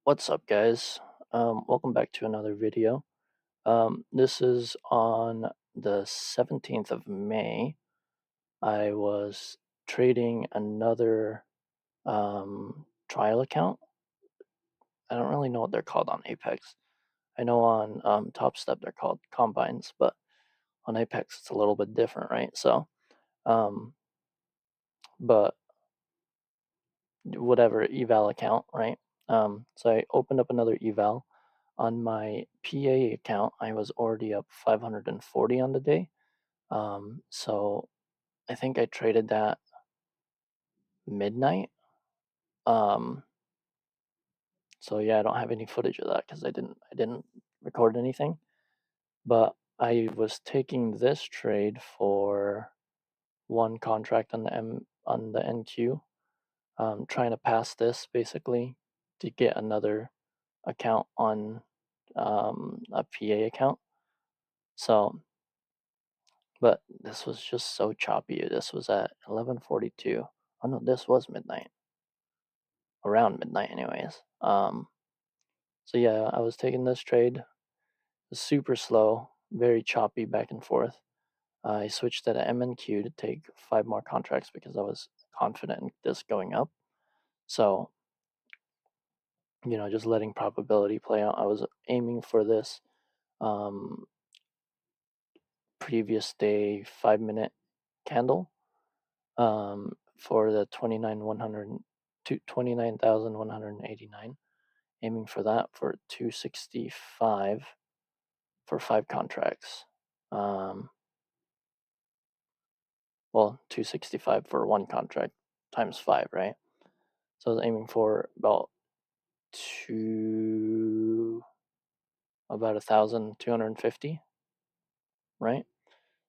What's up, guys? Welcome back to another video. This is on the 17th of May. I was trading another trial account. I don't really know what they're called on Apex. I know on Topstep they're called combines, but on Apex it's a little bit different, right? Um, but whatever eval account, right? So I opened up another eval. On my PA account, I was already up 540 on the day. So I think I traded that midnight. Um, so yeah, I don't have any footage of that because I didn't record anything. But I was taking this trade for one contract on the NQ, trying to pass this basically to get another account on a PA account. So, but this was just so choppy. This was at 11:42. Oh no, this was midnight. Around midnight, anyways. So yeah, I was taking this trade. It was super slow, very choppy back and forth. I switched to the MNQ to take 5 more contracts because I was confident in this going up. So, just letting probability play out. I was aiming for this um, previous day 5-minute candle for the 29,189, aiming for that for 265 for 5 contracts. Well, 265 for one contract times 5, right? So I was aiming for about 1,250, right?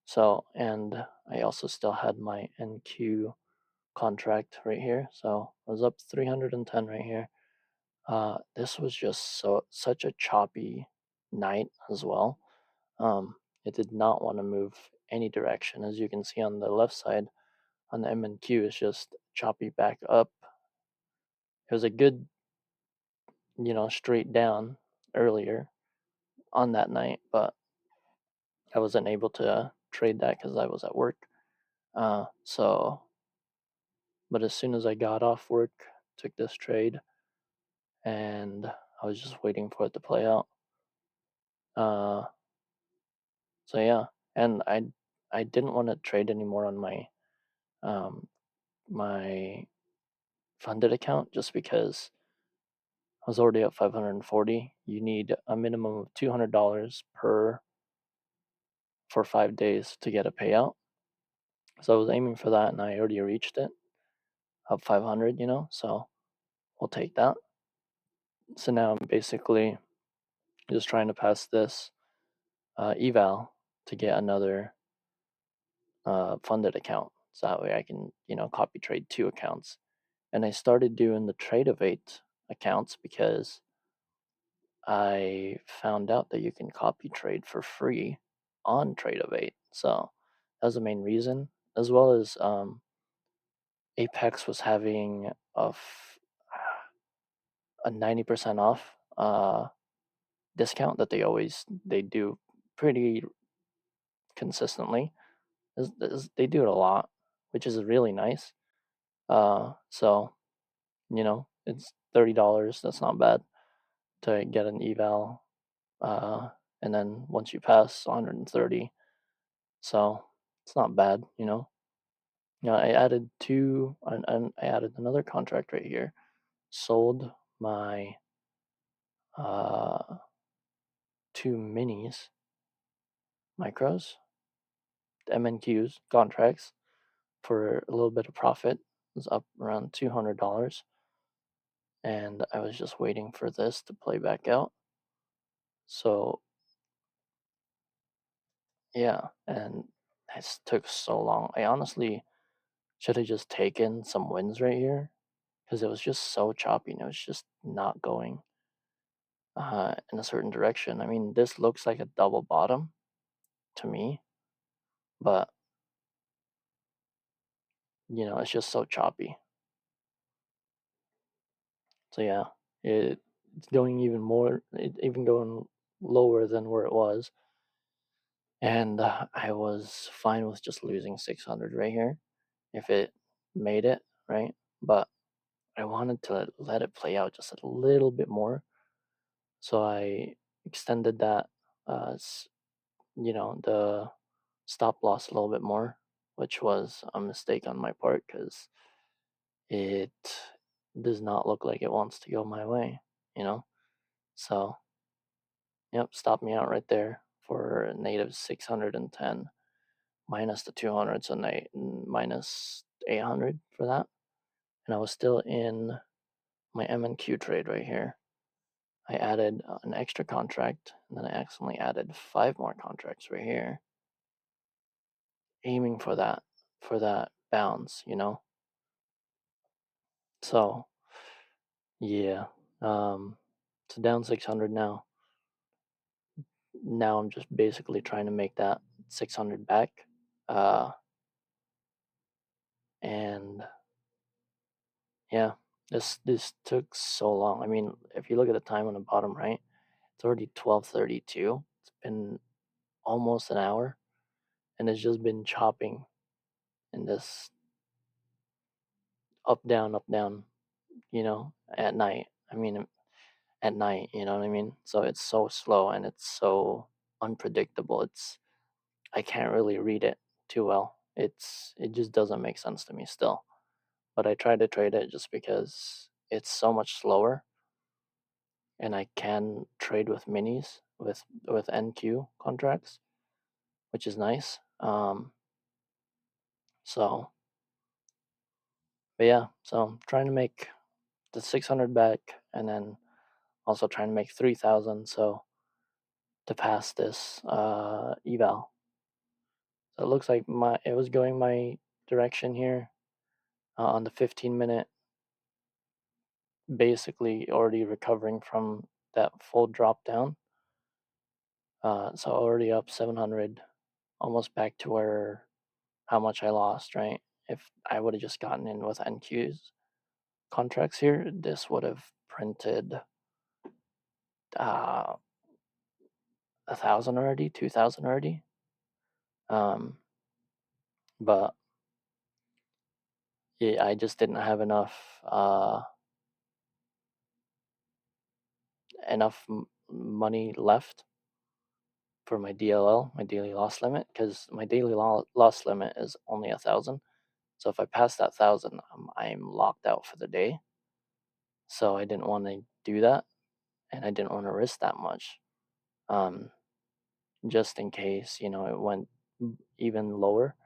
So, and I also still had my NQ contract right here. So I was up 310 right here. This was just such a choppy night as well. It did not want to move any direction. As you can see on the left side on the MNQ, it's just choppy back up. It was a good, straight down earlier on that night, but I wasn't able to trade that because I was at work. So, but as soon as I got off work, took this trade, and I was just waiting for it to play out. Uh, so yeah, and I didn't want to trade anymore on um my funded account just because I was already at 540. You need a minimum of $200 per for 5 days to get a payout. So I was aiming for that, and I already reached it, up 500. So we'll take that. So now I'm basically just trying to pass this eval to get another funded account, so that way I can copy trade 2 accounts. And I started doing the Tradovate accounts because I found out that you can copy trade for free on Tradovate. So that was the main reason, as well as Apex was having a 90% off discount that they do pretty consistently. They do it a lot, which is really nice. So it's $30. That's not bad to get an eval. And then once you pass 130, so it's not bad. I added two, and I added another contract right here. Sold my uh, 2 minis, micros, MNQs contracts for a little bit of profit. It was up around $200, and I was just waiting for this to play back out. So yeah, and it took so long. I honestly should have just taken some wins right here because it was just so choppy and it was just not going in a certain direction. I mean, this looks like a double bottom to me, but it's just so choppy. So yeah, it it's going even going lower than where it was. And I was fine with just losing 600 right here if it made it, right? But I wanted to let it play out just a little bit more. So I extended that, the stop loss a little bit more, which was a mistake on my part because it does not look like it wants to go my way, you know? So, yep, stop me out right there for a native 610 minus the 200, so minus 800 for that. And I was still in my MNQ trade right here. I added an extra contract, and then I accidentally added 5 more contracts right here, aiming for that bounce, So yeah, it's down 600 now. Now I'm just basically trying to make that 600 back, uh, and yeah, this took so long. I mean, if you look at the time on the bottom right, it's already 12:32. It's been almost an hour, and it's just been chopping in this up down, at night. I mean, at night, you know what I mean? So it's so slow and it's so unpredictable. I can't really read it too well. It just doesn't make sense to me still. But I try to trade it just because it's so much slower and I can trade with minis with NQ contracts, which is nice. So but yeah, so I'm trying to make the 600 back and then also trying to make 3,000 so to pass this eval. So it looks like it was going my direction here on the 15-minute, basically already recovering from that full drop down. So already up 700, almost back to where how much I lost, right? If I would have just gotten in with NQ's contracts here, this would have printed uh, 1,000 already, 2,000 already. Um, but yeah, I just didn't have enough money left for my DLL, my daily loss limit, because my daily loss limit is only 1,000. So if I pass that 1,000, I'm locked out for the day. So I didn't want to do that, and I didn't want to risk that much, um, just in case it went even lower.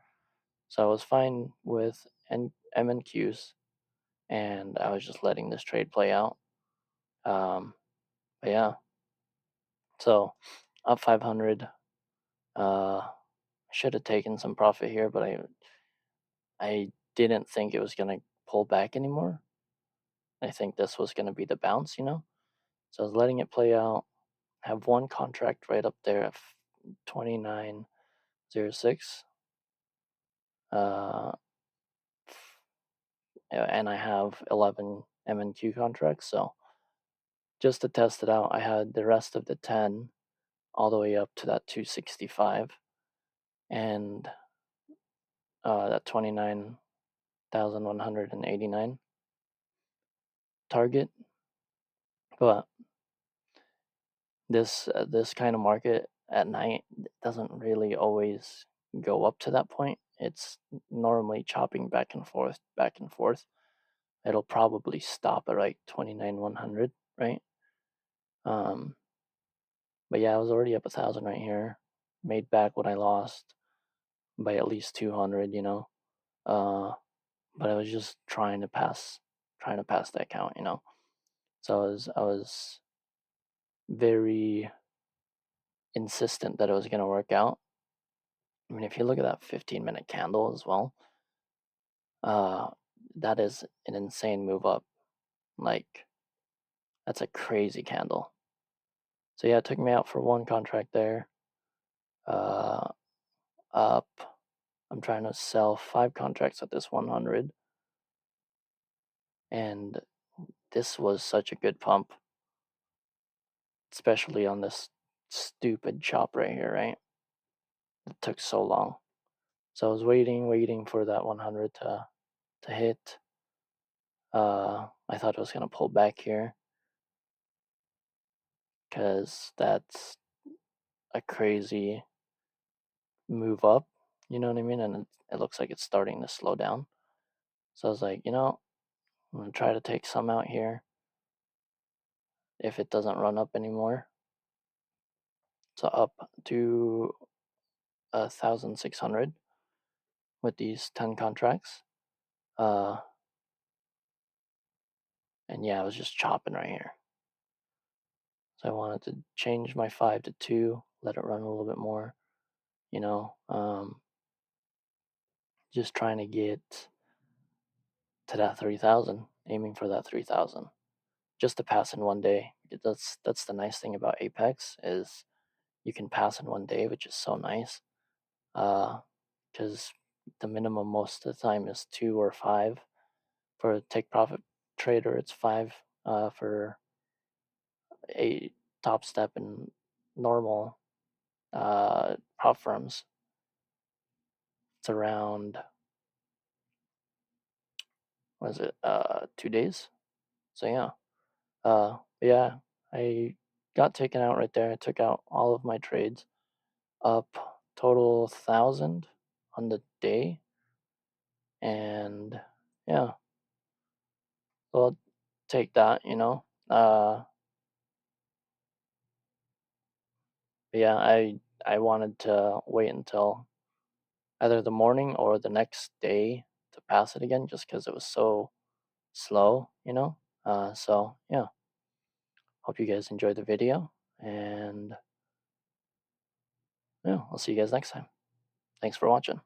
So I was fine with MNQs, and I was just letting this trade play out. But yeah, so up 500. I should have taken some profit here, but I didn't think it was gonna pull back anymore. I think this was gonna be the bounce. So I was letting it play out. Have one contract right up there at 29.06. Uh, and I have 11 MNQ contracts. So just to test it out, I had the rest of the 10 all the way up to that 265 and that 29,189 target. But this kind of market at night doesn't really always go up to that point. It's normally chopping back and forth, back and forth. It'll probably stop at like 29,100, right? Um, but yeah, I was already up 1,000 right here. Made back what I lost by at least 200, Uh, but I was just trying to pass that count. So I was very insistent that it was gonna work out. I mean, if you look at that 15-minute candle as well, uh, that is an insane move up. Like, that's a crazy candle. So yeah, it took me out for one contract there. Uh, up. I'm trying to sell 5 contracts at this 100, and this was such a good pump. especially on this stupid chop right here, right? It took so long. So I was waiting for that 100 to hit. I thought it was gonna pull back here because that's a crazy move up. You know what I mean? And it looks like it's starting to slow down. So I was like, I'm gonna try to take some out here if it doesn't run up anymore. So up to 1,600 with these 10 contracts. Uh, and yeah, I was just chopping right here. So I wanted to change my 5 to 2, let it run a little bit more, you know, just trying to get to that 3,000, aiming for that 3,000, just to pass in one day. That's the nice thing about Apex is you can pass in one day, which is so nice. Because the minimum most of the time is 2 or 5. For a take profit trader, it's 5. For a top step and normal prop firms, it's around, what is it, 2 days. So yeah, I got taken out right there. I took out all of my trades, up total 1,000 on the day, and yeah, so I'll take that. But yeah, I wanted to wait until either the morning or the next day to pass it again, just because it was so slow. So yeah, hope you guys enjoyed the video, and yeah, I'll see you guys next time. Thanks for watching.